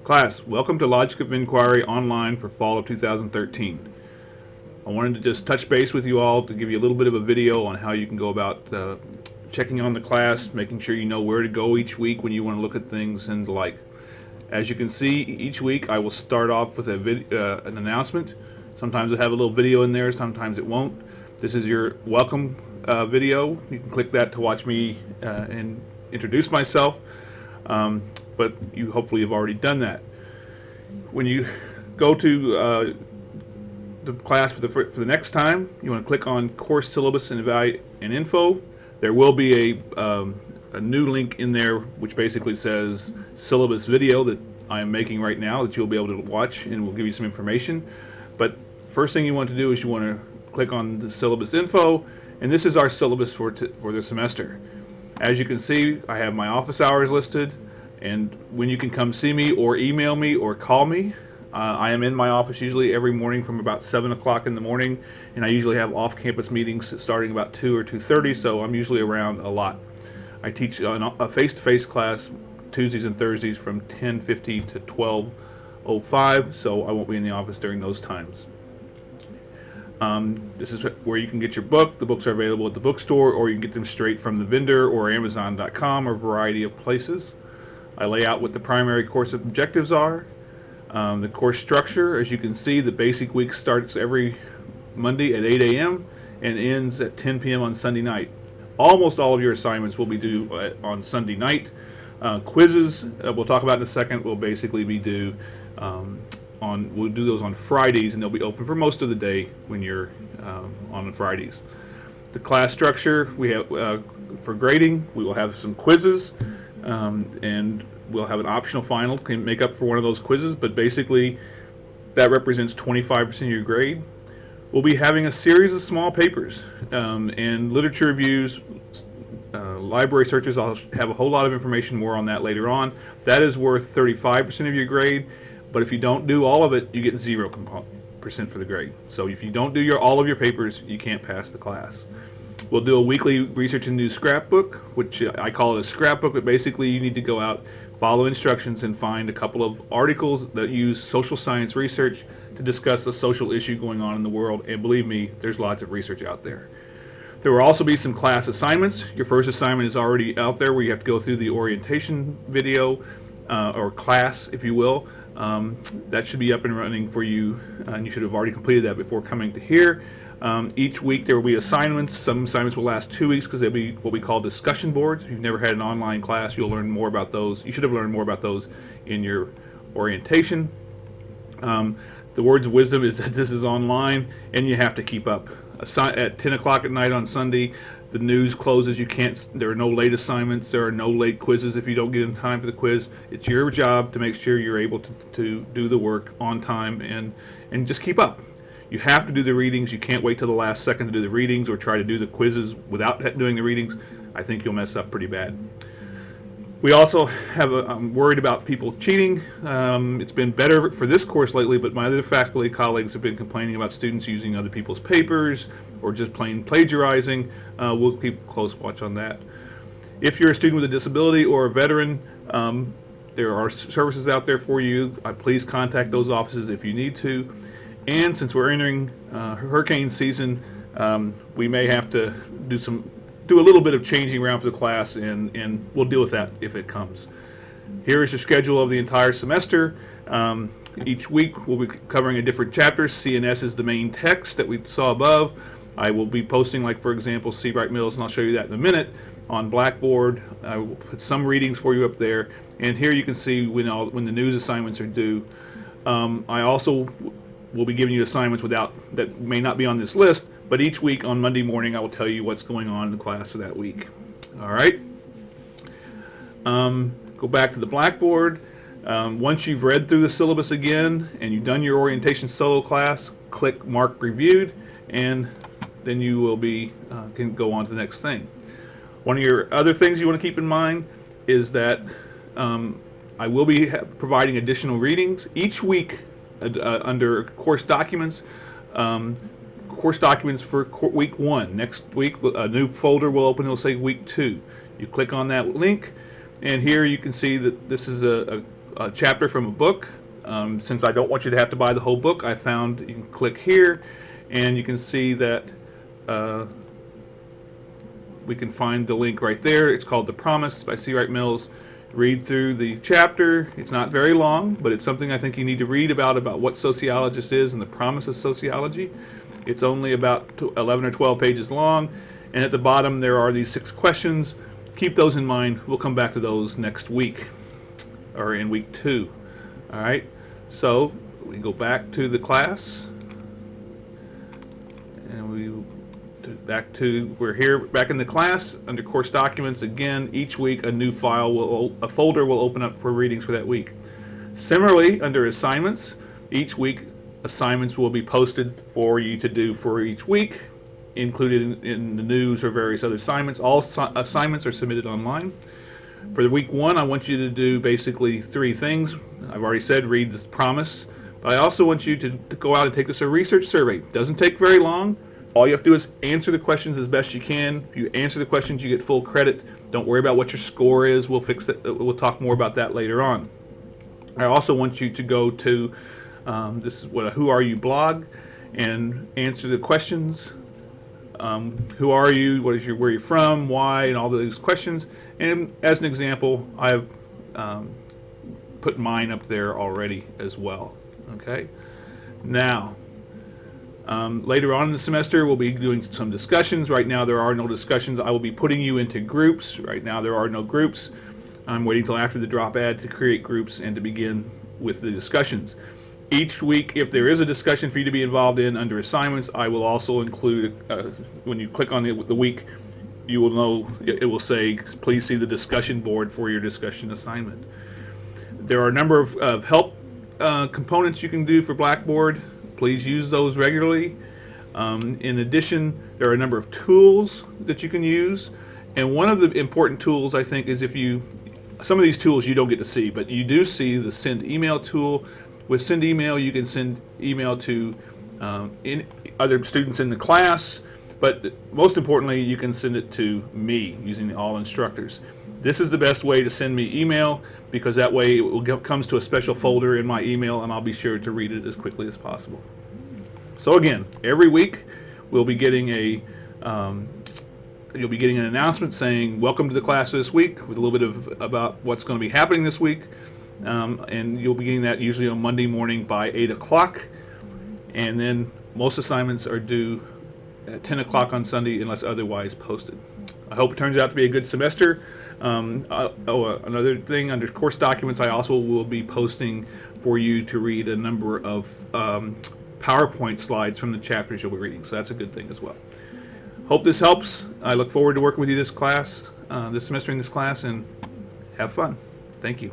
Class, welcome to Logic of Inquiry online for fall of 2013. I wanted to just touch base with you all to give you a little bit of a video on how you can go about checking on the class, making sure you know where to go each week when you want to look at things and the like. As you can see, each week I will start off with an announcement. Sometimes I have a little video in there, sometimes it won't. This is your welcome video. You can click that to watch me and introduce myself. But you hopefully have already done that. When you go to the class for the next time, you want to click on Course Syllabus and Evaluate and Info. There will be a new link in there which basically says Syllabus video that I am making right now that you'll be able to watch, and will give you some information. But first thing you want to do is you want to click on the Syllabus Info, and this is our syllabus for the semester. As you can see, I have my office hours listed, and when you can come see me or email me or call me. I am in my office usually every morning from about 7 o'clock in the morning, and I usually have off-campus meetings starting about 2 or 2:30, so I'm usually around a lot. I teach a face-to-face class Tuesdays and Thursdays from 10:50 to 12:05, so I won't be in the office during those times. This is where you can get your book. The books are available at the bookstore, or you can get them straight from the vendor or Amazon.com or a variety of places. I lay out what the primary course objectives are. The course structure, as you can see, the basic week starts every Monday at 8 a.m. and ends at 10 p.m. on Sunday night. Almost all of your assignments will be due on Sunday night. Quizzes, we'll talk about in a second, will basically be due we'll do those on Fridays, and they'll be open for most of the day when you're on Fridays. The class structure, we have for grading, we will have some quizzes, and we'll have an optional final can make up for one of those quizzes, but basically that represents 25% of your grade. We'll be having a series of small papers and literature reviews, library searches. I'll have a whole lot of information more on that later on. That is worth 35% of your grade, but if you don't do all of it, you get 0% for the grade. So if you don't do all of your papers, you can't pass the class. We'll do a weekly research and news scrapbook, which I call it a scrapbook, but basically you need to go out, follow instructions, and find a couple of articles that use social science research to discuss a social issue going on in the world, and believe me, there's lots of research out there. There will also be some class assignments. Your first assignment is already out there, where you have to go through the orientation video, or class, if you will. That should be up and running for you, and you should have already completed that before coming to here. Each week there will be assignments. Some assignments will last 2 weeks because they'll be what we call discussion boards. If you've never had an online class, you'll learn more about those. You should have learned more about those in your orientation. The words of wisdom is that this is online, and you have to keep up. At 10 o'clock at night on Sunday, the news closes. There are no late assignments. There are no late quizzes if you don't get in time for the quiz. It's your job to make sure you're able to do the work on time and just keep up. You have to do the readings. You can't wait till the last second to do the readings or try to do the quizzes without doing the readings. I think you'll mess up pretty bad. We also I'm worried about people cheating. It's been better for this course lately, but my other faculty colleagues have been complaining about students using other people's papers or just plain plagiarizing. We'll keep a close watch on that. If you're a student with a disability or a veteran, there are services out there for you. Please contact those offices if you need to. And since we're entering hurricane season, we may have to do a little bit of changing around for the class, and we'll deal with that if it comes. Here is your schedule of the entire semester. Each week we'll be covering a different chapter. CNS is the main text that we saw above. I will be posting, like for example, Seabright Mills, and I'll show you that in a minute, on Blackboard. I will put some readings for you up there, and here you can see when the news assignments are due. I also will be giving you assignments that may not be on this list, but each week on Monday morning I will tell you what's going on in the class for that week. All right. Go back to the Blackboard. Once you've read through the syllabus again and you've done your orientation solo class, click Mark Reviewed, and then you will can go on to the next thing. One of your other things you want to keep in mind is that I will be providing additional readings each week under course documents. Course documents for week 1. Next week a new folder will open. It'll say week 2. You click on that link, and here you can see that this is a a chapter from a book. Since I don't want you to have to buy the whole book, I found you can click here and you can see that we can find the link right there. It's called The Promise by C. Wright Mills. Read through the chapter. It's not very long, but it's something I think you need to read about what sociologist is and the promise of sociology. It's only about 11 or 12 pages long, and at the bottom there are these 6 questions. Keep those in mind. We'll come back to those next week, or in week 2. All right, so we go back to the class, and we're here back in the class under course documents. Again, each week a folder will open up for readings for that week. Similarly, under assignments, each week assignments will be posted for you to do for each week, included in the news or various other assignments. All assignments are submitted online. For the week 1, I want you to do basically 3 things. I've already said read the promise, but I also want you to go out and take this a research survey. It doesn't take very long. All you have to do is answer the questions as best you can. If you answer the questions, you get full credit. Don't worry about what your score is. We'll fix it. We'll talk more about that later on. I also want you to go to this is what a Who Are You blog and answer the questions. Who are you? Where you're from? Why? And all those questions. And as an example, I've put mine up there already as well. Okay. Now, later on in the semester, we'll be doing some discussions. Right now, there are no discussions. I will be putting you into groups. Right now, there are no groups. I'm waiting till after the drop ad to create groups and to begin with the discussions. Each week, if there is a discussion for you to be involved in under assignments, I will also include, when you click on the week, you will know, it will say, please see the discussion board for your discussion assignment. There are a number of help components you can do for Blackboard. Please use those regularly. In addition, there are a number of tools that you can use. And one of the important tools, I think, is some of these tools you don't get to see, but you do see the send email tool. With send email, you can send email to other students in the class, but most importantly, you can send it to me using all instructors. This is the best way to send me email, because that way it comes to a special folder in my email, and I'll be sure to read it as quickly as possible. So again, every week we'll be getting you'll be getting an announcement saying welcome to the class this week, with a little bit about what's going to be happening this week, and you'll be getting that usually on Monday morning by 8 o'clock, and then most assignments are due at 10 o'clock on Sunday unless otherwise posted. I hope it turns out to be a good semester. Another thing, under course documents, I also will be posting for you to read a number of PowerPoint slides from the chapters you'll be reading, so that's a good thing as well. Hope this helps. I look forward to working with you this semester in this class, and have fun. Thank you.